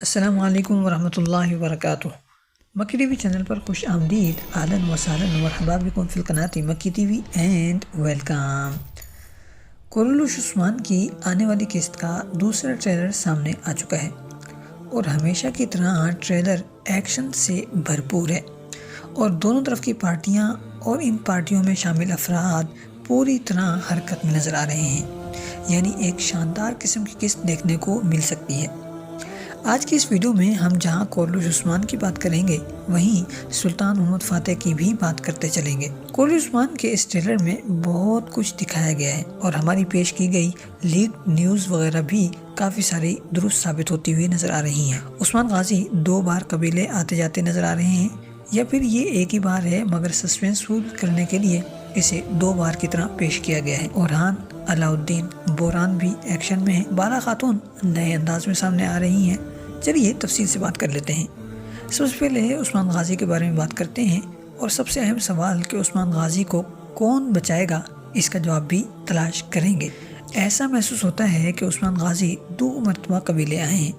السلام علیکم ورحمۃ اللہ وبرکاتہ۔ مکی ٹی وی چینل پر خوش آمدید، اہلاً وسہلاً مرحبا بکم فی القناۃ مکی ٹی وی اینڈ ویلکم۔ کورولوش عثمان کی آنے والی قسط کا دوسرا ٹریلر سامنے آ چکا ہے اور ہمیشہ کی طرح ٹریلر ایکشن سے بھرپور ہے اور دونوں طرف کی پارٹیاں اور ان پارٹیوں میں شامل افراد پوری طرح حرکت میں نظر آ رہے ہیں، یعنی ایک شاندار قسم کی قسط دیکھنے کو مل سکتی ہے۔ آج کی اس ویڈیو میں ہم جہاں کورولوش عثمان کی بات کریں گے وہیں سلطان محمد فاتح کی بھی بات کرتے چلیں گے۔ کورولوش عثمان کے اس ٹریلر میں بہت کچھ دکھایا گیا ہے اور ہماری پیش کی گئی لیک نیوز وغیرہ بھی کافی ساری درست ثابت ہوتی ہوئی نظر آ رہی ہیں۔ عثمان غازی 2 بار قبیلے آتے جاتے نظر آ رہے ہیں یا پھر یہ ایک ہی بار ہے، مگر سسپینسفل کرنے کے لیے اسے 2 بار کی طرح پیش کیا گیا ہے۔ اورحان علاؤالدین بوران بھی ایکشن میں ہیں، بارہ خاتون نئے انداز میں سامنے آ رہی ہیں۔ چلیے تفصیل سے بات کر لیتے ہیں۔ سب سے پہلے عثمان غازی کے بارے میں بات کرتے ہیں اور سب سے اہم سوال کہ عثمان غازی کو کون بچائے گا، اس کا جواب بھی تلاش کریں گے۔ ایسا محسوس ہوتا ہے کہ عثمان غازی 2 مرتبہ قبیلے آئے ہیں،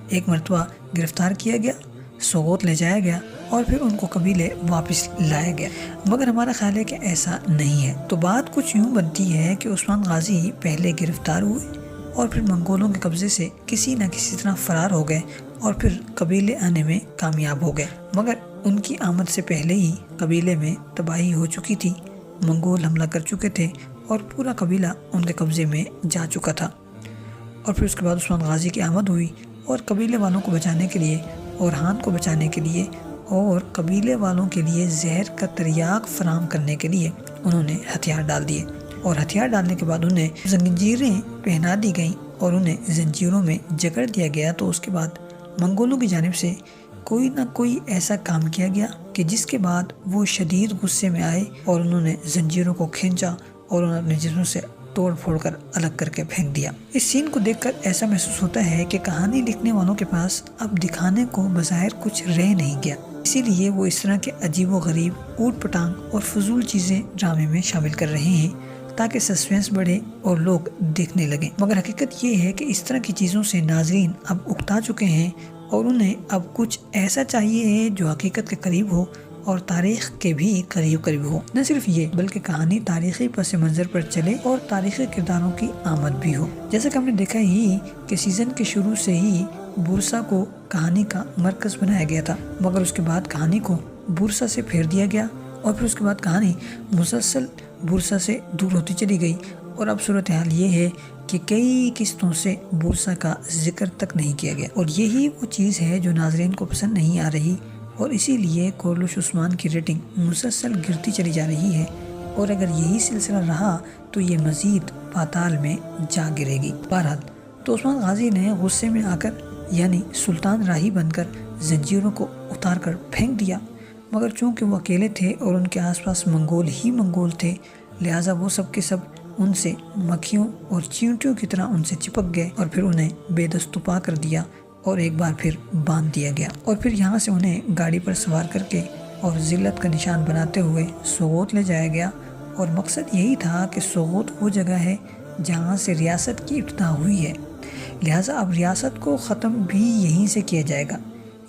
ایک مرتبہ گرفتار کیا گیا، سوغوت لے جایا گیا اور پھر ان کو قبیلے واپس لایا گیا، مگر ہمارا خیال ہے کہ ایسا نہیں ہے۔ تو بات کچھ یوں بنتی ہے کہ عثمان غازی پہلے گرفتار ہوئے اور پھر منگولوں کے قبضے سے کسی نہ کسی طرح فرار ہو گئے اور پھر قبیلے آنے میں کامیاب ہو گئے، مگر ان کی آمد سے پہلے ہی قبیلے میں تباہی ہو چکی تھی، منگول حملہ کر چکے تھے اور پورا قبیلہ ان کے قبضے میں جا چکا تھا۔ اور پھر اس کے بعد عثمان غازی کی آمد ہوئی اور قبیلے والوں کو بچانے کے لیے، اورحان کو بچانے کے لیے اور قبیلے والوں کے لیے زہر کا تریاق فراہم کرنے کے لیے انہوں نے ہتھیار ڈال دیے، اور ہتھیار ڈالنے کے بعد انہیں زنجیریں پہنا دی گئیں اور انہیں زنجیروں میں جکڑ دیا گیا۔ تو اس کے بعد منگولوں کی جانب سے کوئی نہ کوئی ایسا کام کیا گیا کہ جس کے بعد وہ شدید غصے میں آئے اور انہوں نے زنجیروں کو کھینچا اور انہوں نے اپنے جسموں سے توڑ پھوڑ کر الگ کر کے پھینک دیا۔ اس سین کو دیکھ کر ایسا محسوس ہوتا ہے کہ کہانی لکھنے والوں کے پاس اب دکھانے کو بظاہر کچھ رہ نہیں گیا، اسی لیے وہ اس طرح کے عجیب و غریب، اوٹ پٹانگ اور فضول چیزیں ڈرامے میں شامل کر رہے ہیں تاکہ سسپینس بڑھے اور لوگ دیکھنے لگیں۔ مگر حقیقت یہ ہے کہ اس طرح کی چیزوں سے ناظرین اب اکتا چکے ہیں اور انہیں اب کچھ ایسا چاہیے ہے جو حقیقت کے قریب ہو اور تاریخ کے بھی قریب ہو۔ نہ صرف یہ بلکہ کہانی تاریخی پس منظر پر چلے اور تاریخی کرداروں کی آمد بھی ہو، جیسا کہ ہم نے دیکھا ہی کہ سیزن کے شروع سے ہی بورسا کو کہانی کا مرکز بنایا گیا تھا، مگر اس کے بعد کہانی کو بورسا سے پھیر دیا گیا اور پھر اس کے بعد کہانی مسلسل بورسا سے دور ہوتی چلی گئی اور اب صورتحال یہ ہے کہ کئی قسطوں سے بورسا کا ذکر تک نہیں کیا گیا، اور یہی وہ چیز ہے جو ناظرین کو پسند نہیں آ رہی، اور اسی لیے کورولوش عثمان کی ریٹنگ مسلسل گرتی چلی جا رہی ہے، اور اگر یہی سلسلہ رہا تو یہ مزید پاتال میں جا گرے گی۔ بہرحال تو عثمان غازی نے غصے میں آ کر یعنی سلطان راہی بن کر زنجیروں کو اتار کر پھینک دیا، مگر چونکہ وہ اکیلے تھے اور ان کے آس پاس منگول ہی منگول تھے، لہٰذا وہ سب کے سب ان سے مکھیوں اور چینٹیوں کی طرح ان سے چپک گئے اور پھر انہیں بے دست و پا کر دیا اور ایک بار پھر باندھ دیا گیا، اور پھر یہاں سے انہیں گاڑی پر سوار کر کے اور ذلت کا نشان بناتے ہوئے سوغوت لے جایا گیا، اور مقصد یہی تھا کہ سوغوت وہ جگہ ہے جہاں سے ریاست کی ابتدا ہوئی ہے، لہٰذا اب ریاست کو ختم بھی یہیں سے کیا جائے گا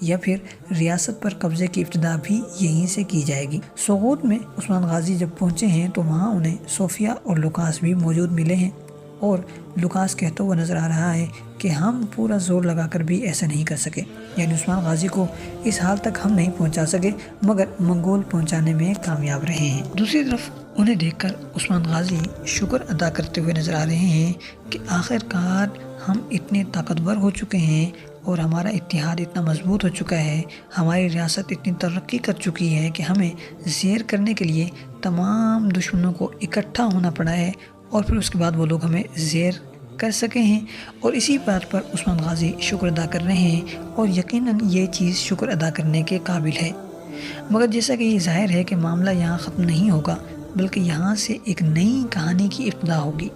یا پھر ریاست پر قبضے کی ابتدا بھی یہیں سے کی جائے گی۔ سوغوت میں عثمان غازی جب پہنچے ہیں تو وہاں انہیں صوفیہ اور لوکاس بھی موجود ملے ہیں، اور لوکاس کہتا ہوا نظر آ رہا ہے کہ ہم پورا زور لگا کر بھی ایسا نہیں کر سکے، یعنی عثمان غازی کو اس حال تک ہم نہیں پہنچا سکے مگر منگول پہنچانے میں کامیاب رہے ہیں۔ دوسری طرف انہیں دیکھ کر عثمان غازی شکر ادا کرتے ہوئے نظر آ رہے ہیں کہ آخر کار ہم اتنے طاقتور ہو چکے ہیں اور ہمارا اتحاد اتنا مضبوط ہو چکا ہے، ہماری ریاست اتنی ترقی کر چکی ہے کہ ہمیں زیر کرنے کے لیے تمام دشمنوں کو اکٹھا ہونا پڑا ہے اور پھر اس کے بعد وہ لوگ ہمیں زیر کر سکے ہیں، اور اسی بات پر عثمان غازی شکر ادا کر رہے ہیں اور یقیناً یہ چیز شکر ادا کرنے کے قابل ہے۔ مگر جیسا کہ یہ ظاہر ہے کہ معاملہ یہاں ختم نہیں ہوگا بلکہ یہاں سے ایک نئی کہانی کی ابتدا ہوگی،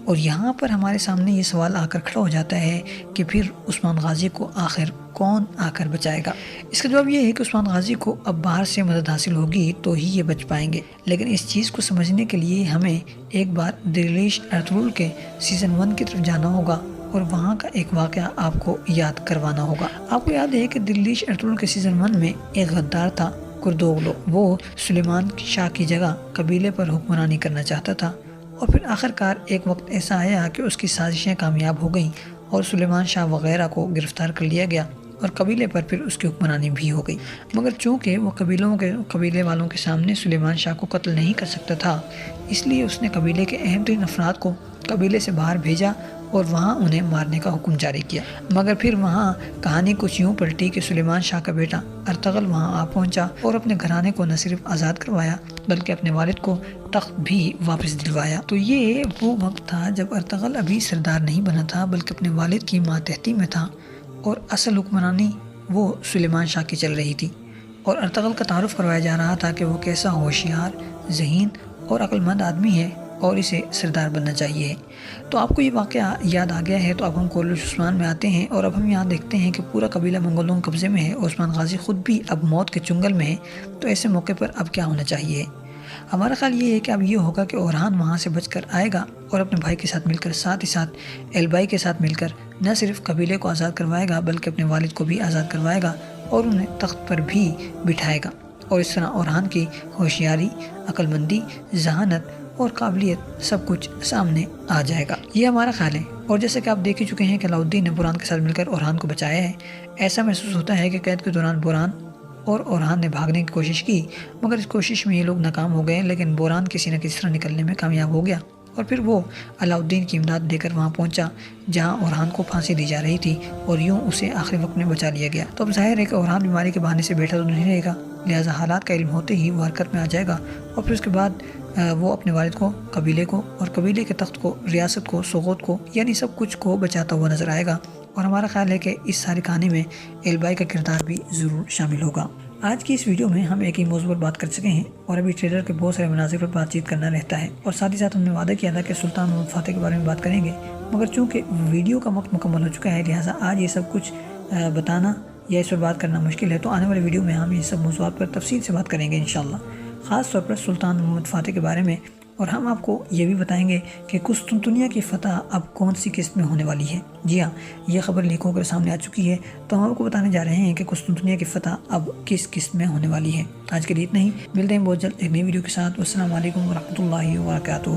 اور یہاں پر ہمارے سامنے یہ سوال آ کر کھڑا ہو جاتا ہے کہ پھر عثمان غازی کو آخر کون آ کر بچائے گا؟ اس کا جواب یہ ہے کہ عثمان غازی کو اب باہر سے مدد حاصل ہوگی تو ہی یہ بچ پائیں گے، لیکن اس چیز کو سمجھنے کے لیے ہمیں ایک بار دریلیش ارطغرل کے سیزن 1 کی طرف جانا ہوگا اور وہاں کا ایک واقعہ آپ کو یاد کروانا ہوگا۔ آپ کو یاد ہے کہ دلیش ارطغرل کے سیزن 1 میں ایک غدار تھا کردوغلو، وہ سلیمان شاہ کی جگہ قبیلے پر حکمرانی کرنا چاہتا تھا، اور پھر آخرکار ایک وقت ایسا آیا کہ اس کی سازشیں کامیاب ہو گئیں اور سلیمان شاہ وغیرہ کو گرفتار کر لیا گیا اور قبیلے پر پھر اس کی حکمرانی بھی ہو گئی۔ مگر چونکہ وہ قبیلے والوں کے سامنے سلیمان شاہ کو قتل نہیں کر سکتا تھا، اس لیے اس نے قبیلے کے اہم ترین افراد کو قبیلے سے باہر بھیجا اور وہاں انہیں مارنے کا حکم جاری کیا۔ مگر پھر وہاں کہانی کچھ یوں پلٹی کہ سلیمان شاہ کا بیٹا ارطغرل وہاں آ پہنچا اور اپنے گھرانے کو نہ صرف آزاد کروایا بلکہ اپنے والد کو تخت بھی واپس دلوایا۔ تو یہ وہ وقت تھا جب ارطغرل ابھی سردار نہیں بنا تھا بلکہ اپنے والد کی ماتحتی میں تھا، اور اصل حکمرانی وہ سلیمان شاہ کی چل رہی تھی، اور ارطغرل کا تعارف کروایا جا رہا تھا کہ وہ کیسا ہوشیار، ذہین اور عقل مند آدمی ہے اور اسے سردار بننا چاہیے۔ تو آپ کو یہ واقعہ یاد آ گیا ہے، تو اب ہم کورلوش عثمان میں آتے ہیں اور اب ہم یہاں دیکھتے ہیں کہ پورا قبیلہ منگولوں کے قبضے میں ہے اور عثمان غازی خود بھی اب موت کے چنگل میں ہے۔ تو ایسے موقع پر اب کیا ہونا چاہیے؟ ہمارا خیال یہ ہے کہ اب یہ ہوگا کہ اورہان وہاں سے بچ کر آئے گا اور اپنے بھائی کے ساتھ مل کر، ساتھ ہی ساتھ ایلبائی کے ساتھ مل کر نہ صرف قبیلے کو آزاد کروائے گا بلکہ اپنے والد کو بھی آزاد کروائے گا اور انہیں تخت پر بھی بٹھائے گا، اور اس طرح اورہان کی ہوشیاری، عقل مندی، ذہانت اور قابلیت سب کچھ سامنے آ جائے گا۔ یہ ہمارا خیال ہے، اور جیسے کہ آپ دیکھ ہی چکے ہیں کہ علاء الدین نے بوران کے ساتھ مل کر اورہان کو بچایا ہے۔ ایسا محسوس ہوتا ہے کہ قید کے دوران بوران اور اورہان نے بھاگنے کی کوشش کی، مگر اس کوشش میں یہ لوگ ناکام ہو گئے، لیکن بوران کسی نہ کسی طرح نکلنے میں کامیاب ہو گیا، اور پھر وہ علاء الدین کی امداد دے کر وہاں پہنچا جہاں اورہان کو پھانسی دی جا رہی تھی، اور یوں اسے آخری وقت میں بچا لیا گیا۔ تو اب ظاہر ہے کہ اورہان بیماری کے بہانے سے بیٹھا تو نہیں رہے گا، لہٰذا حالات کا علم ہوتے ہی وہ حرکت میں آ جائے گا، اور پھر اس کے بعد وہ اپنے والد کو، قبیلے کو اور قبیلے کے تخت کو، ریاست کو، سغوت کو، یعنی سب کچھ کو بچاتا ہوا نظر آئے گا۔ اور ہمارا خیال ہے کہ اس ساری کہانی میں ایلبائی کا کردار بھی ضرور شامل ہوگا۔ آج کی اس ویڈیو میں ہم ایک ہی موضوع پر بات کر سکے ہیں، اور ابھی ٹریلر کے بہت سارے مناظر پر بات چیت کرنا رہتا ہے، اور ساتھ ہی ساتھ ہم نے وعدہ کیا تھا کہ سلطان محمد فاتح کے بارے میں بات کریں گے، مگر چونکہ ویڈیو کا وقت مکمل ہو چکا ہے لہٰذا آج یہ سب کچھ بتانا یا اس پر بات کرنا مشکل ہے۔ تو آنے والے ویڈیو میں ہم یہ سب موضوعات پر تفصیل سے بات کریں گے انشاءاللہ، خاص طور پر سلطان محمد فاتح کے بارے میں، اور ہم آپ کو یہ بھی بتائیں گے کہ قسطنطنیہ کی فتح اب کون سی قسط میں ہونے والی ہے۔ جی ہاں، یہ خبر لیک ہو کر سامنے آ چکی ہے، تو ہم آپ کو بتانے جا رہے ہیں کہ قسطنطنیہ کی فتح اب کس قسط میں ہونے والی ہے۔ آج کے لیے اتنا ہی، ملتے ہیں بہت جلد ایک نئی ویڈیو کے ساتھ۔ والسلام علیکم ورحمۃ اللہ وبرکاتہ۔